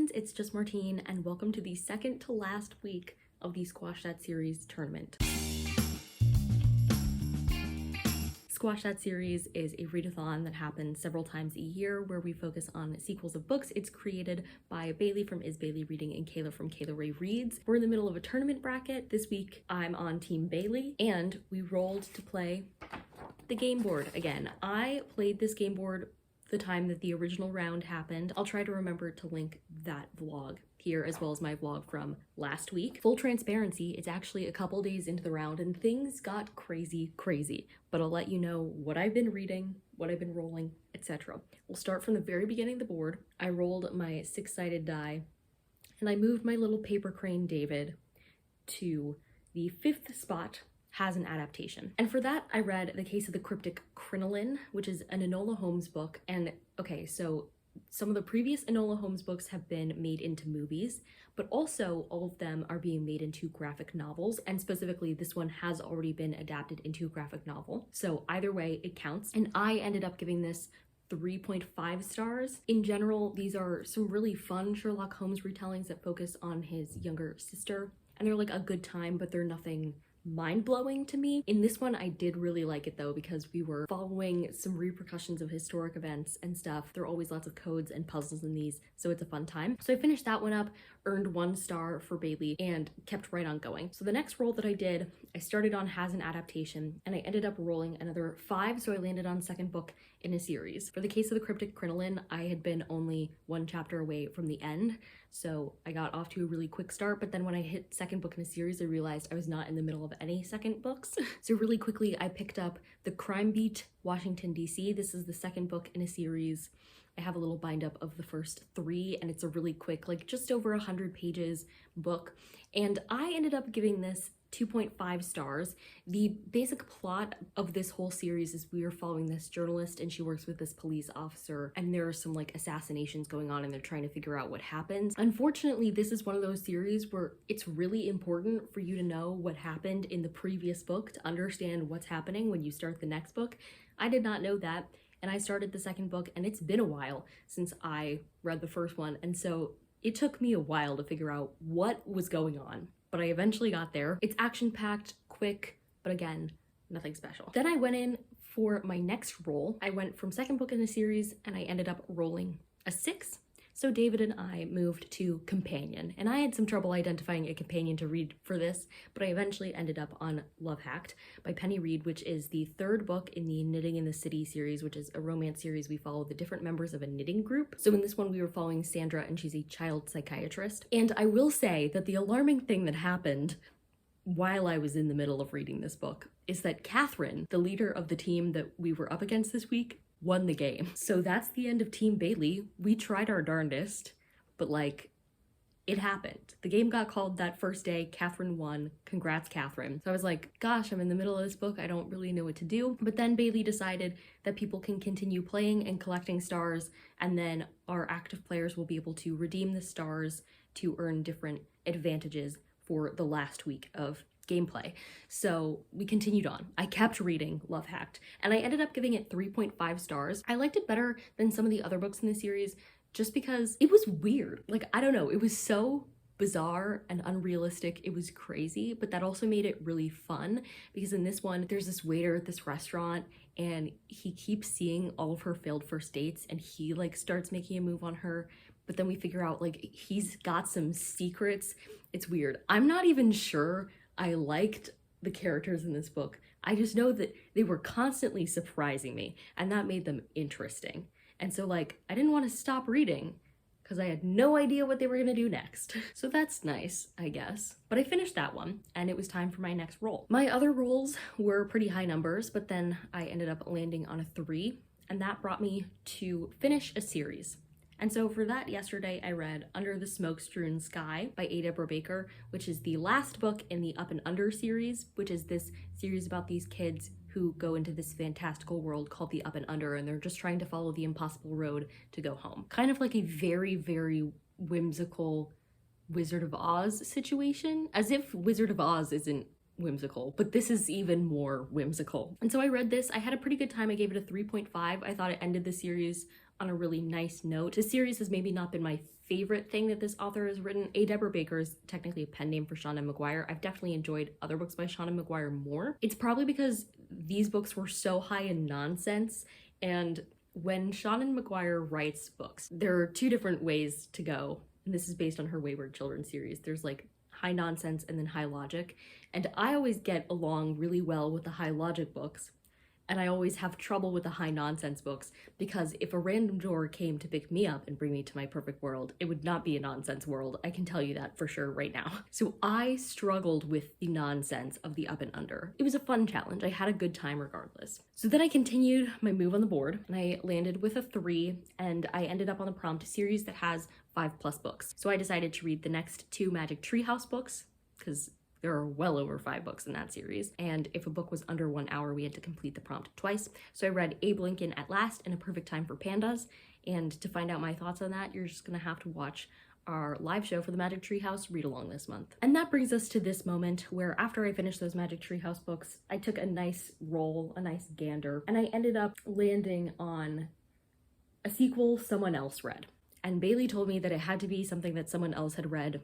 friends, it's just Martine, and welcome to the second to last week of the Squash That Series tournament. Squash That Series is a readathon that happens several times a year where we focus on sequels of books. It's created by Bailey from Is Bailey Reading and Kayla from Kayla Ray Reads. We're in the middle of a tournament bracket. This week I'm on Team Bailey, and we rolled to play the game board again. I played this game board the time that the original round happened. I'll try to remember to link that vlog here as well as my vlog from last week. Full transparency, it's actually a couple days into the round and things got crazy, but I'll let you know what I've been reading, what I've been rolling, etc. We'll start from the very beginning of the board. I rolled my 6-sided die and I moved my little paper crane David to the 5th spot. Has an adaptation. And for that, I read The Case of the Cryptic Crinoline, which is an Enola Holmes book. And okay, so some of the previous Enola Holmes books have been made into movies, but also all of them are being made into graphic novels. And specifically, this one has already been adapted into a graphic novel. So either way, it counts. And I ended up giving this 3.5 stars. In general, these are some really fun Sherlock Holmes retellings that focus on his younger sister. And they're like a good time, but they're nothing mind-blowing to me. In this one, I did really like it though, because we were following some repercussions of historic events and stuff. There are always lots of codes and puzzles in these, so it's a fun time. So I finished that one up, earned 1 star for Bailey, and kept right on going. So the next roll that I did, I started on Has an Adaptation, and I ended up rolling another 5, so I landed on second book in a series. For The Case of the Cryptic Crinoline, I had been only 1 chapter away from the end, so I got off to a really quick start, but then when I hit second book in a series, I realized I was not in the middle of any second books. So really quickly, I picked up The Crime Beat, Washington, D.C. This is the second book in a series. I have a little bind up of the first 3, and it's a really quick, like just over 100 pages book. And I ended up giving this 2.5 stars. The basic plot of this whole series is we are following this journalist and she works with this police officer, and there are some like assassinations going on and they're trying to figure out what happens. Unfortunately, this is one of those series where it's really important for you to know what happened in the previous book to understand what's happening when you start the next book. I did not know that, and I started the second book and it's been a while since I read the first one, and so it took me a while to figure out what was going on. But I eventually got there. It's action-packed, quick, but again, nothing special. Then I went in for my next roll. I went from second book in the series and I ended up rolling a 6. So David and I moved to Companion, and I had some trouble identifying a companion to read for this, but I eventually ended up on Love Hacked by Penny Reed, which is the 3rd book in the Knitting in the City series, which is a romance series. We follow the different members of a knitting group. So in this one, we were following Sandra, and she's a child psychiatrist. And I will say that the alarming thing that happened while I was in the middle of reading this book is that Catherine, the leader of the team that we were up against this week, won the game. So that's the end of Team Bailey. We tried our darndest, but like, it happened. The game got called that first day. Catherine won. Congrats, Catherine. So I was like, gosh, I'm in the middle of this book. I don't really know what to do. But then Bailey decided that people can continue playing and collecting stars, and then our active players will be able to redeem the stars to earn different advantages for the last week of gameplay. So we continued on. I kept reading Love Hacked, and I ended up giving it 3.5 stars. I liked it better than some of the other books in the series just because it was weird. Like, I don't know, it was so bizarre and unrealistic. It was crazy, but that also made it really fun because in this one, there's this waiter at this restaurant and he keeps seeing all of her failed first dates, and he like starts making a move on her, but then we figure out like he's got some secrets. It's weird. I'm not even sure I liked the characters in this book. I just know that they were constantly surprising me, and that made them interesting. And so like, I didn't want to stop reading because I had no idea what they were gonna do next. So that's nice, I guess. But I finished that one, and it was time for my next roll. My other rolls were pretty high numbers, but then I ended up landing on a 3, and that brought me to finish a series. And so for that, yesterday I read Under the Smoke-Strewn Sky by Ada Brubaker, which is the last book in the Up and Under series, which is this series about these kids who go into this fantastical world called the Up and Under, and they're just trying to follow the impossible road to go home. Kind of like a very, very whimsical Wizard of Oz situation, as if Wizard of Oz isn't whimsical, but this is even more whimsical. And so I read this. I had a pretty good time. I gave it a 3.5. I thought it ended the series on a really nice note. This series has maybe not been my favorite thing that this author has written. A. Deborah Baker is technically a pen name for Seanan McGuire. I've definitely enjoyed other books by Seanan McGuire more. It's probably because these books were so high in nonsense, and when Seanan McGuire writes books, there are two different ways to go, and this is based on her Wayward Children series. There's like high nonsense and then high logic, and I always get along really well with the high logic books, and I always have trouble with the high nonsense books, because if a random door came to pick me up and bring me to my perfect world, it would not be a nonsense world. I can tell you that for sure right now. So I struggled with the nonsense of the Up and Under. It was a fun challenge. I had a good time regardless. So then I continued my move on the board, and I landed with a 3, and I ended up on the prompt series that has 5+ books. So I decided to read the next 2 Magic Treehouse books, because there are well over 5 books in that series, and if a book was under 1 hour, we had to complete the prompt twice. So I read Abe Lincoln at Last and A Perfect Time for Pandas, and to find out my thoughts on that, you're just gonna have to watch our live show for the Magic Treehouse read along this month. And that brings us to this moment where after I finished those Magic Treehouse books, I took a nice roll, a nice gander, and I ended up landing on a sequel someone else read. And Bailey told me that it had to be something that someone else had read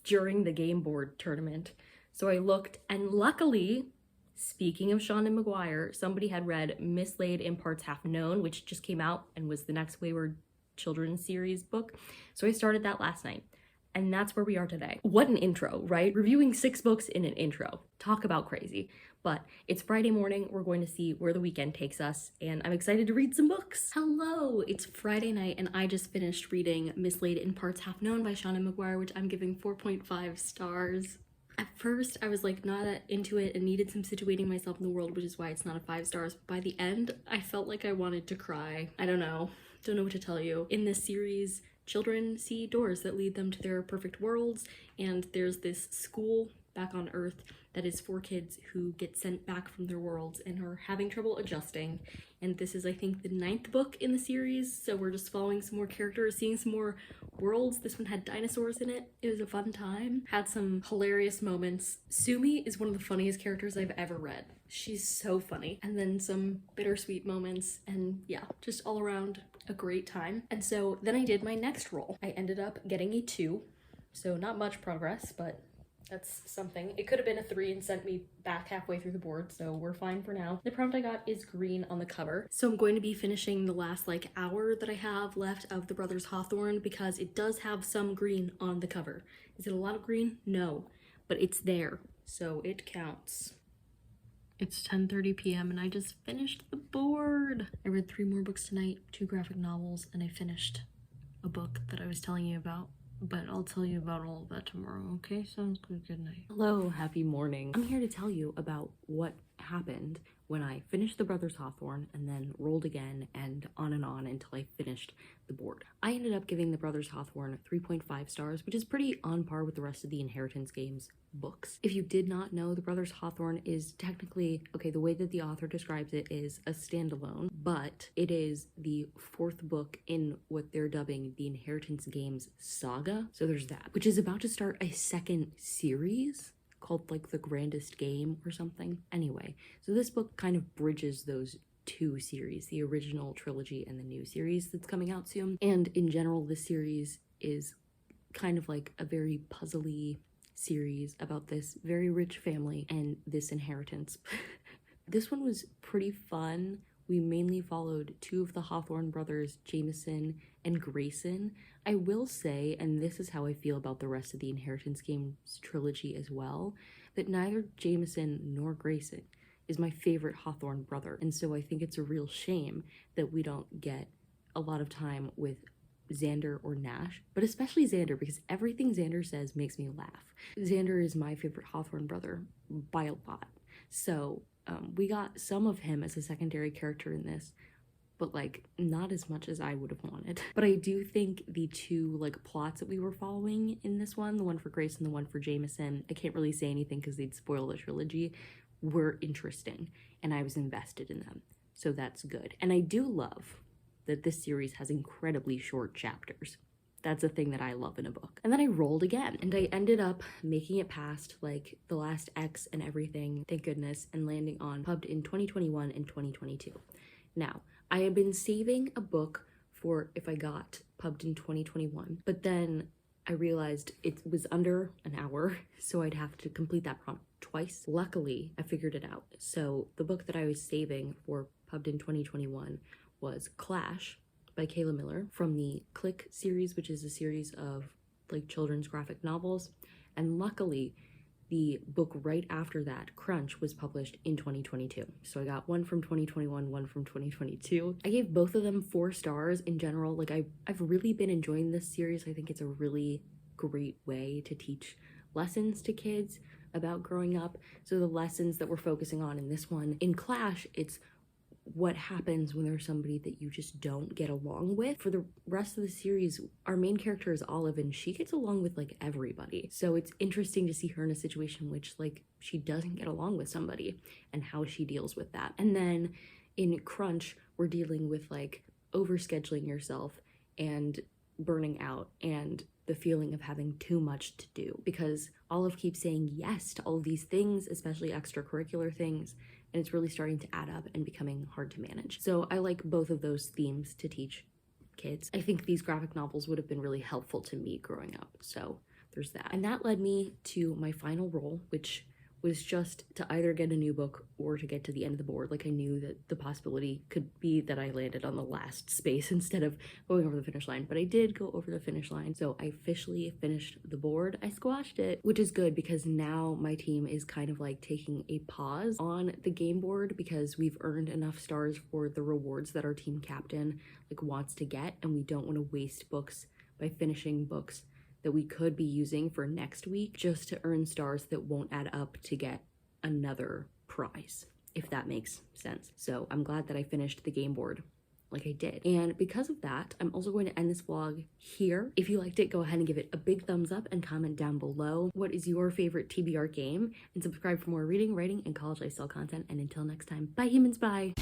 during the game board tournament. So I looked, and luckily, speaking of Seanan McGuire, somebody had read Mislaid in Parts Half Known, which just came out and was the next Wayward Children series book. So I started that last night, and that's where we are today. What an intro, right? Reviewing 6 books in an intro. Talk about crazy. But it's Friday morning, we're going to see where the weekend takes us, and I'm excited to read some books. Hello, it's Friday night, and I just finished reading Mislaid in Parts Half Known by Seanan McGuire, which I'm giving 4.5 stars. At first, I was like not into it and needed some situating myself in the world, which is why it's not a 5 stars. But by the end, I felt like I wanted to cry. I don't know what to tell you. In this series, children see doors that lead them to their perfect worlds, and there's this school back on Earth that is for kids who get sent back from their worlds and are having trouble adjusting. And this is, I think, the 9th book in the series, so we're just following some more characters, seeing some more worlds. This one had dinosaurs in it. It was a fun time. Had some hilarious moments. Sumi is one of the funniest characters I've ever read. She's so funny. And then some bittersweet moments, and yeah, just all around a great time. And so then I did my next roll. I ended up getting a 2, so not much progress, but that's something. It could have been a 3 and sent me back halfway through the board, so we're fine for now. The prompt I got is green on the cover. So I'm going to be finishing the last hour that I have left of The Brothers Hawthorne, because it does have some green on the cover. Is it a lot of green? No, but it's there, so it counts. It's 10:30 p.m. and I just finished the board. I read 3 more books tonight, 2 graphic novels, and I finished a book that I was telling you about. But I'll tell you about all of that tomorrow, okay? Sounds good. Good night. Hello, happy morning. I'm here to tell you about what happened when I finished The Brothers Hawthorne and then rolled again and on until I finished the board. I ended up giving The Brothers Hawthorne 3.5 stars, which is pretty on par with the rest of the Inheritance Games books. If you did not know, The Brothers Hawthorne is technically, okay, the way that the author describes it is a standalone, but it is the 4th book in what they're dubbing the Inheritance Games saga. So there's that, which is about to start a 2nd series called The Grandest Game or something. Anyway, so this book kind of bridges those 2 series, the original trilogy and the new series that's coming out soon. And in general, this series is kind of a very puzzly series about this very rich family and this inheritance. This one was pretty fun. We mainly followed 2 of the Hawthorne brothers, Jameson and Grayson. I will say, and this is how I feel about the rest of the Inheritance Games trilogy as well, that neither Jameson nor Grayson is my favorite Hawthorne brother. And so I think it's a real shame that we don't get a lot of time with Xander or Nash, but especially Xander, because everything Xander says makes me laugh. Xander is my favorite Hawthorne brother by a lot. So we got some of him as a secondary character in this, but not as much as I would have wanted. But I do think the 2 plots that we were following in this one, the one for Grace and the one for Jameson, I can't really say anything because they'd spoil the trilogy, were interesting, and I was invested in them. So that's good. And I do love that this series has incredibly short chapters. That's a thing that I love in a book. And then I rolled again, and I ended up making it past the last X and everything, thank goodness, and landing on Pubbed in 2021 and 2022. Now, I have been saving a book for if I got pubbed in 2021, but then I realized it was under an hour, so I'd have to complete that prompt twice. Luckily, I figured it out. So the book that I was saving for pubbed in 2021 was Clash by Kayla Miller from the Click series, which is a series of like children's graphic novels. And luckily, the book right after that, Crunch, was published in 2022. So I got one from 2021, one from 2022. I gave both of them 4 stars in general. Like I've really been enjoying this series. I think it's a really great way to teach lessons to kids about growing up. So the lessons that we're focusing on in this one, in Clash, it's what happens when there's somebody that you just don't get along with. For the rest of the series, our main character is Olive, and she gets along with like everybody. So it's interesting to see her in a situation which like she doesn't get along with somebody and how she deals with that. And then in Crunch, we're dealing with like overscheduling yourself and burning out and the feeling of having too much to do, because Olive keeps saying yes to all of these things, especially extracurricular things, and it's really starting to add up and becoming hard to manage. So I like both of those themes to teach kids. I think these graphic novels would have been really helpful to me growing up. So there's that. And that led me to my final role, which was just to either get a new book or to get to the end of the board. Like I knew that the possibility could be that I landed on the last space instead of going over the finish line, but I did go over the finish line. So I officially finished the board. I squashed it, which is good because now my team is kind of like taking a pause on the game board because we've earned enough stars for the rewards that our team captain like wants to get, and we don't want to waste books by finishing books that we could be using for next week just to earn stars that won't add up to get another prize, if that makes sense. So I'm glad that I finished the game board like I did. And because of that, I'm also going to end this vlog here. If you liked it, go ahead and give it a big thumbs up and comment down below what is your favorite TBR game, and subscribe for more reading, writing, and college lifestyle content. And until next time, bye humans, bye.